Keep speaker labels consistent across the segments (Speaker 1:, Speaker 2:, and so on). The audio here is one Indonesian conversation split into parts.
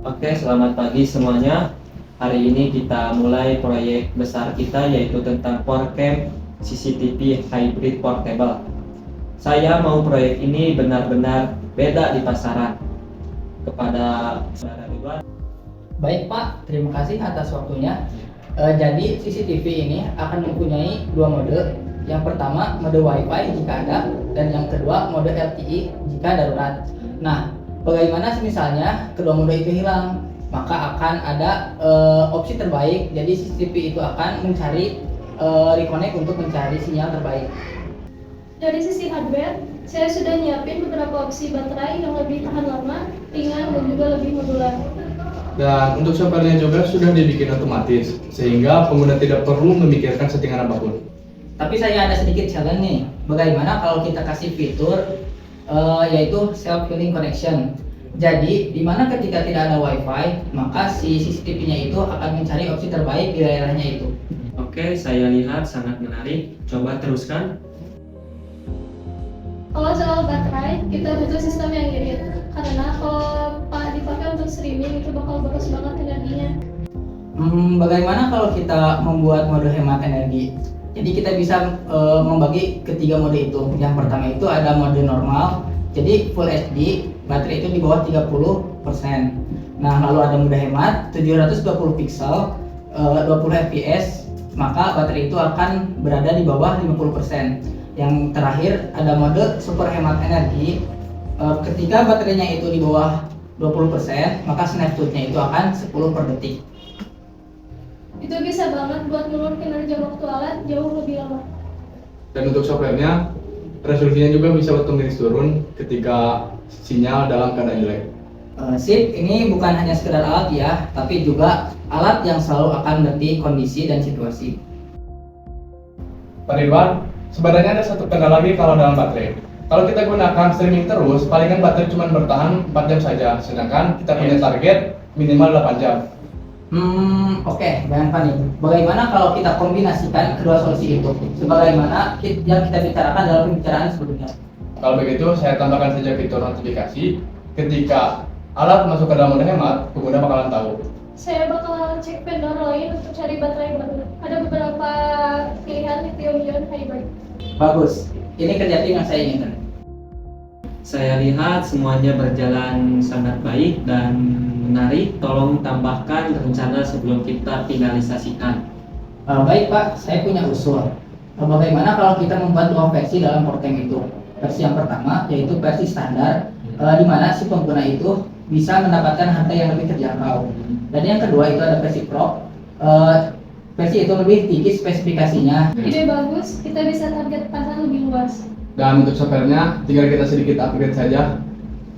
Speaker 1: Oke, selamat pagi semuanya. Hari ini kita mulai proyek besar kita yaitu tentang Core Cam CCTV Hybrid Portable. Saya mau proyek ini benar-benar beda di pasaran. Kepada saudara Ridwan.
Speaker 2: Baik Pak, terima kasih atas waktunya. Jadi CCTV ini akan mempunyai dua mode. Yang pertama mode Wi-Fi jika ada, dan yang kedua mode LTE jika darurat. Nah, bagaimana misalnya kedua mode itu hilang? Maka akan ada opsi terbaik. Jadi CCTV itu akan mencari reconnect untuk mencari sinyal terbaik.
Speaker 3: Dari sisi hardware, saya sudah nyiapin beberapa opsi baterai yang lebih tahan lama, ringan, dan juga lebih modular.
Speaker 4: Dan untuk softwarenya juga sudah dibikin otomatis, sehingga pengguna tidak perlu memikirkan settingan apapun.
Speaker 2: Tapi saya ada sedikit challenge nih. Bagaimana kalau kita kasih fitur yaitu self-healing connection. Jadi, di mana ketika tidak ada Wi-Fi, maka si CCTV-nya itu akan mencari opsi terbaik di daerahnya itu.
Speaker 1: Oke, saya lihat sangat menarik. Coba teruskan.
Speaker 3: Kalau soal baterai, kita butuh sistem yang irit. Karena kalau dipakai untuk streaming itu bakal boros banget energinya.
Speaker 2: Bagaimana kalau kita membuat mode hemat energi? Jadi kita bisa membagi ketiga mode itu. Yang pertama itu ada mode normal. Jadi Full HD, baterai itu di bawah 30%. Nah, lalu ada mode hemat 720 pixel, 20 fps, maka baterai itu akan berada di bawah 50%. Yang terakhir ada mode super hemat energi. Ketika baterainya itu di bawah 20%, maka snapshotnya itu akan 10 per detik.
Speaker 3: Itu bisa banget buat ngulur kinerja waktu alat jauh lebih lama.
Speaker 4: Dan untuk softwarenya, resolusinya juga bisa otomatis turun ketika sinyal dalam keadaan jelek.
Speaker 2: Sip, ini bukan hanya sekedar alat ya, tapi juga alat yang selalu akan mengerti kondisi dan situasi.
Speaker 4: Pak Ridwan, sebenarnya ada satu kendala lagi kalau dalam baterai. Kalau kita gunakan streaming terus, palingan baterai cuma bertahan 4 jam saja, sedangkan kita punya target minimal 8 jam.
Speaker 2: Oke, jangan panik. Bagaimana kalau kita kombinasikan kedua solusi itu? Sebagaimana yang kita bicarakan dalam pembicaraan sebelumnya.
Speaker 4: Kalau begitu, saya tambahkan saja fitur notifikasi. Ketika alat masuk ke dalam mode hemat, pengguna bakalan tahu.
Speaker 3: Saya bakal cek vendor lain untuk cari baterai baru. Ada beberapa pilihan lithium-ion hybrid.
Speaker 2: Bagus, ini kerja tim yang saya inginkan.
Speaker 1: Saya lihat semuanya berjalan sangat baik dan menarik. Tolong tambahkan rencana sebelum kita finalisasikan.
Speaker 2: Baik Pak, saya punya usul. Bagaimana kalau kita membuat dua versi dalam Core itu? Versi yang pertama yaitu versi standar, di mana si pengguna itu bisa mendapatkan harga yang lebih terjangkau. Dan yang kedua itu ada versi Pro. Versi itu lebih tinggi spesifikasinya.
Speaker 3: Ide bagus, kita bisa target pasar lebih luas.
Speaker 4: Dan untuk softwarenya, tinggal kita sedikit upgrade saja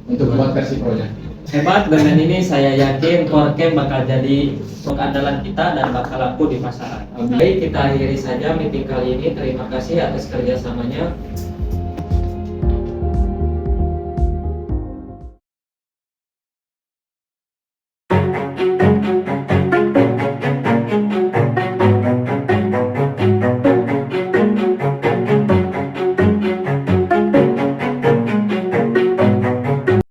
Speaker 4: untuk buat versi Pro-nya.
Speaker 1: Hebat, dengan ini saya yakin Core Cam bakal jadi produk andalan kita dan bakal laku di pasaran. Baik, kita akhiri saja meeting kali ini. Terima kasih atas kerjasamanya.